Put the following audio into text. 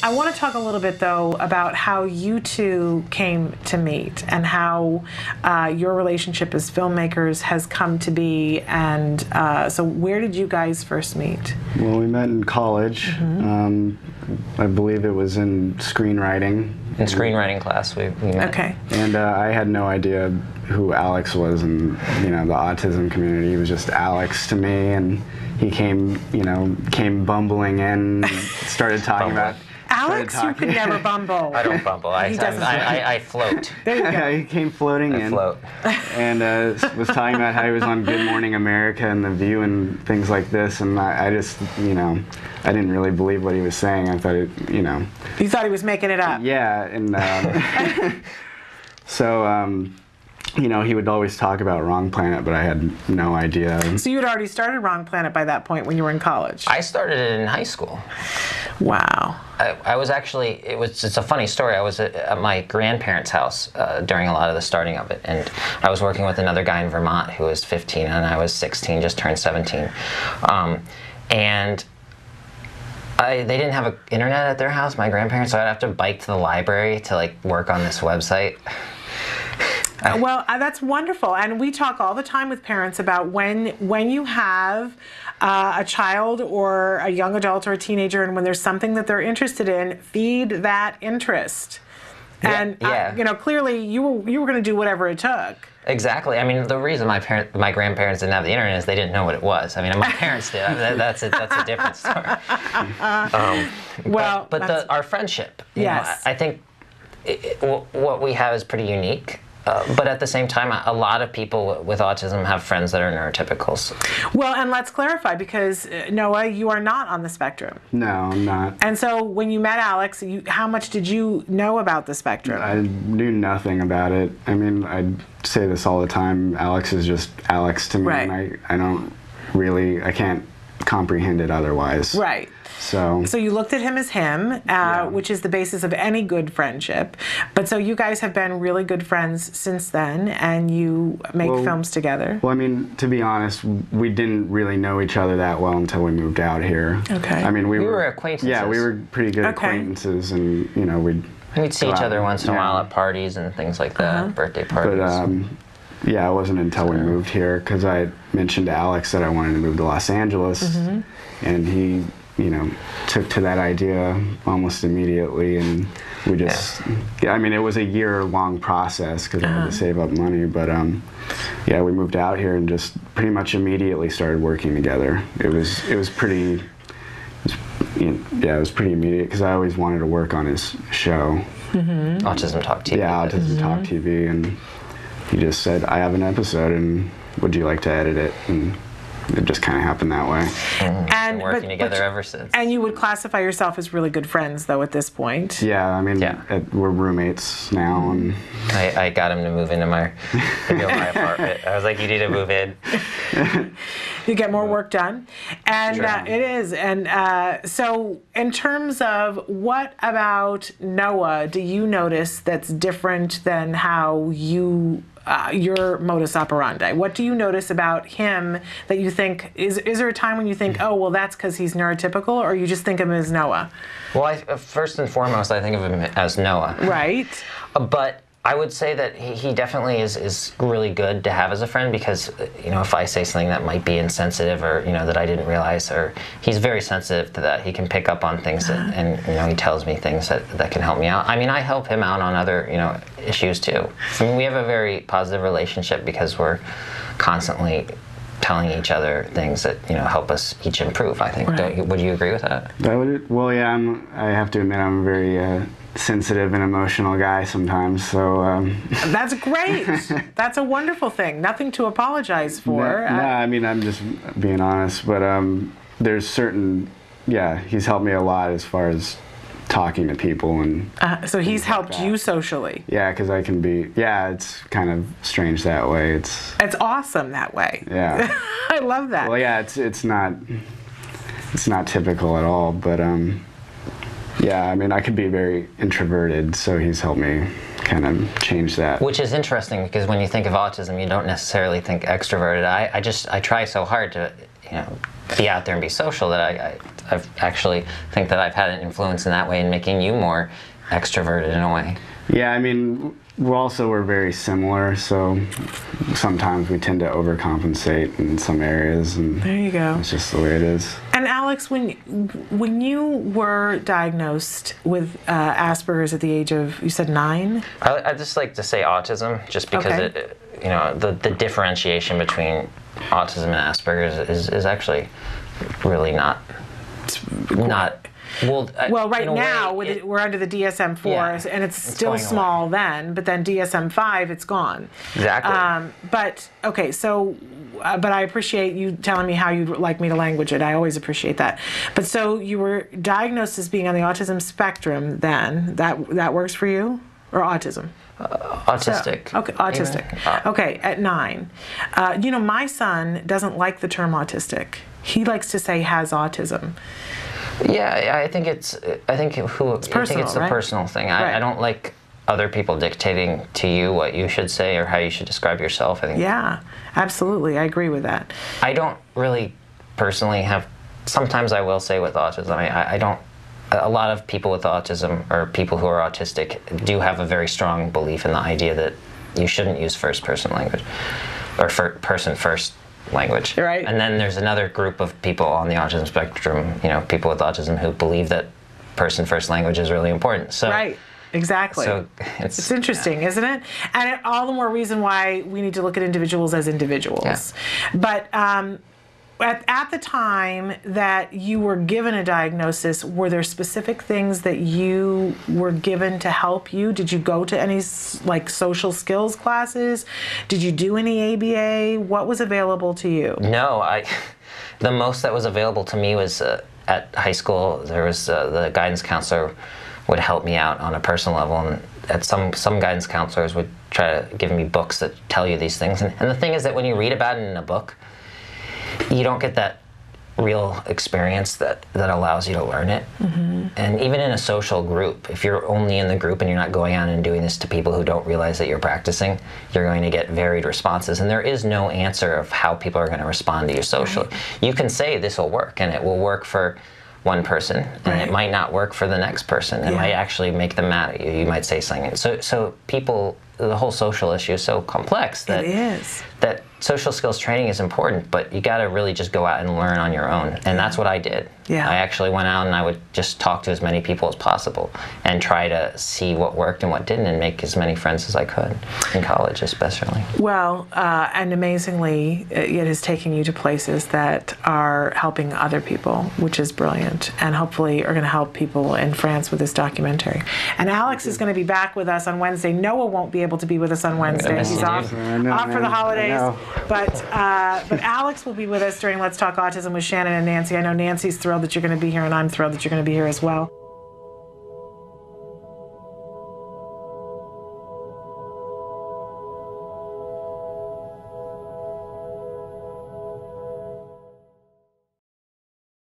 I want to talk a little bit, though, about how you two came to meet and how your relationship as filmmakers has come to be. And so where did you guys first meet? Well, we met in college. I believe it was in screenwriting. In screenwriting class, we met. Okay. And I had no idea who Alex was in, the autism community. He was just Alex to me, and he came bumbling in, started talking about... Alex, you could never bumble. I don't bumble. I float. There you go. He came floating in. Float. And was talking about how he was on Good Morning America and The View and things like this, and I just, I didn't really believe what he was saying. I thought You thought he was making it up. Yeah, and so, he would always talk about Wrong Planet, but I had no idea. So you had already started Wrong Planet by that point when you were in college? I started it in high school. Wow. I was actually, it's a funny story. I was at my grandparents' house during a lot of the starting of it, and I was working with another guy in Vermont who was 15, and I was 16, just turned 17. And they didn't have an internet at their house, my grandparents, so I'd have to bike to the library to work on this website. Well, that's wonderful, and we talk all the time with parents about when you have a child or a young adult or a teenager, and when there's something that they're interested in, feed that interest. And clearly you were going to do whatever it took. Exactly. I mean, the reason my grandparents didn't have the internet is they didn't know what it was. I mean, my parents did. That's a different story. But our friendship. Yes. I think what we have is pretty unique. But at the same time, a lot of people with autism have friends that are neurotypicals. Well, and let's clarify, because Noah, you are not on the spectrum. No, I'm not. And so when you met Alex, how much did you know about the spectrum? I knew nothing about it. I mean, I say this all the time. Alex is just Alex to me. Right. And I can't comprehend it otherwise. Right. So you looked at him as him, which is the basis of any good friendship. But so you guys have been really good friends since then, and you make films together. Well, I mean, to be honest, we didn't really know each other that well until we moved out here. Okay. I mean, we were acquaintances. Yeah, we were pretty good acquaintances, and we'd see each other once in a while at parties and things like that, birthday parties. But yeah, it wasn't until we moved here, because I mentioned to Alex that I wanted to move to Los Angeles, and he took to that idea almost immediately, and we just, I mean, it was a year-long process because I had to save up money, but yeah, we moved out here and just pretty much immediately started working together. It was pretty immediate, because I always wanted to work on his show. Autism Talk TV. Yeah, Autism Talk TV, and he just said, I have an episode, and would you like to edit it? And it just kind of happened that way. And been working together ever since. And you would classify yourself as really good friends, though, at this point. Yeah, I mean, we're roommates now. And I got him to move into my apartment. I was like, you need to move in. You get more work done. And it is. And so in terms of what about Noah do you notice that's different than how your modus operandi? What do you notice about him that you think, is there a time when you think, oh, well, that's because he's neurotypical, or you just think of him as Noah? Well, first and foremost, I think of him as Noah. Right. But I would say that he definitely is really good to have as a friend, because if I say something that might be insensitive, or that I didn't realize, or he's very sensitive to that. He can pick up on things and he tells me things that can help me out. I mean, I help him out on other issues too. I mean, we have a very positive relationship because we're constantly telling each other things that help us each improve. I think. Right. Would you agree with that? Well, yeah. I have to admit, I'm a very sensitive and emotional guy sometimes. So that's great. That's a wonderful thing. Nothing to apologize for. No, I mean, I'm just being honest. But there's certain, he's helped me a lot as far as talking to people, and so he's helped you socially. Yeah, because I can be. Yeah, it's kind of strange that way. It's awesome that way. Yeah, I love that. Well, yeah, it's not typical at all, but yeah, I mean, I could be very introverted, so he's helped me kind of change that. Which is interesting, because when you think of autism, you don't necessarily think extroverted. I try so hard to be out there and be social that I've actually think that I've had an influence in that way in making you more extroverted in a way. Yeah, I mean, we're very similar, so sometimes we tend to overcompensate in some areas, and there you go. It's just the way it is. And Alex, when you were diagnosed with Asperger's at the age of, you said 9? I just like to say autism, just because it, you know, the differentiation between autism and Asperger's is actually really not. Well, right now we're under the DSM-4, and it's still small then, but then DSM-5, it's gone. Exactly. But I appreciate you telling me how you'd like me to language it. I always appreciate that. But so you were diagnosed as being on the autism spectrum then. That works for you? Or autism? Autistic. So, okay, autistic. Okay, at 9. You know, my son doesn't like the term autistic. He likes to say has autism. Yeah, I think it's the personal thing. I don't like other people dictating to you what you should say or how you should describe yourself. I think. Yeah, absolutely. I agree with that. I don't really personally have. Sometimes I will say with autism, I don't. A lot of people with autism or people who are autistic do have a very strong belief in the idea that you shouldn't use first-person language or person-first language. Right. And then there's another group of people on the autism spectrum, you know, people with autism who believe that person-first language is really important. So, right. Exactly. So it's interesting, isn't it? And all the more reason why we need to look at individuals as individuals. Yeah. But at the time that you were given a diagnosis, were there specific things that you were given to help you? Did you go to any like social skills classes? Did you do any ABA? What was available to you? No, the most that was available to me was at high school. There was the guidance counselor would help me out on a personal level, and at some guidance counselors would try to give me books that tell you these things. And the thing is that when you read about it in a book, you don't get that real experience that allows you to learn it. Mm-hmm. And even in a social group, if you're only in the group and you're not going out and doing this to people who don't realize that you're practicing, you're going to get varied responses. And there is no answer of how people are going to respond to you socially. Right. You can say this will work, and it will work for one person, and it might not work for the next person. It might actually make them mad at you. You might say something. So people, the whole social issue is so complex that that social skills training is important, but you got to really just go out and learn on your own. And that's what I did. Yeah. I actually went out and I would just talk to as many people as possible and try to see what worked and what didn't, and make as many friends as I could in college especially. Well, and amazingly, it is taking you to places that are helping other people, which is brilliant, and hopefully are going to help people in France with this documentary. And Alex is going to be back with us on Wednesday. Noah won't be able to be with us on Wednesday. He's off for the holidays. But Alex will be with us during Let's Talk Autism with Shannon and Nancy. I know Nancy's thrilled that you're going to be here, and I'm thrilled that you're going to be here as well.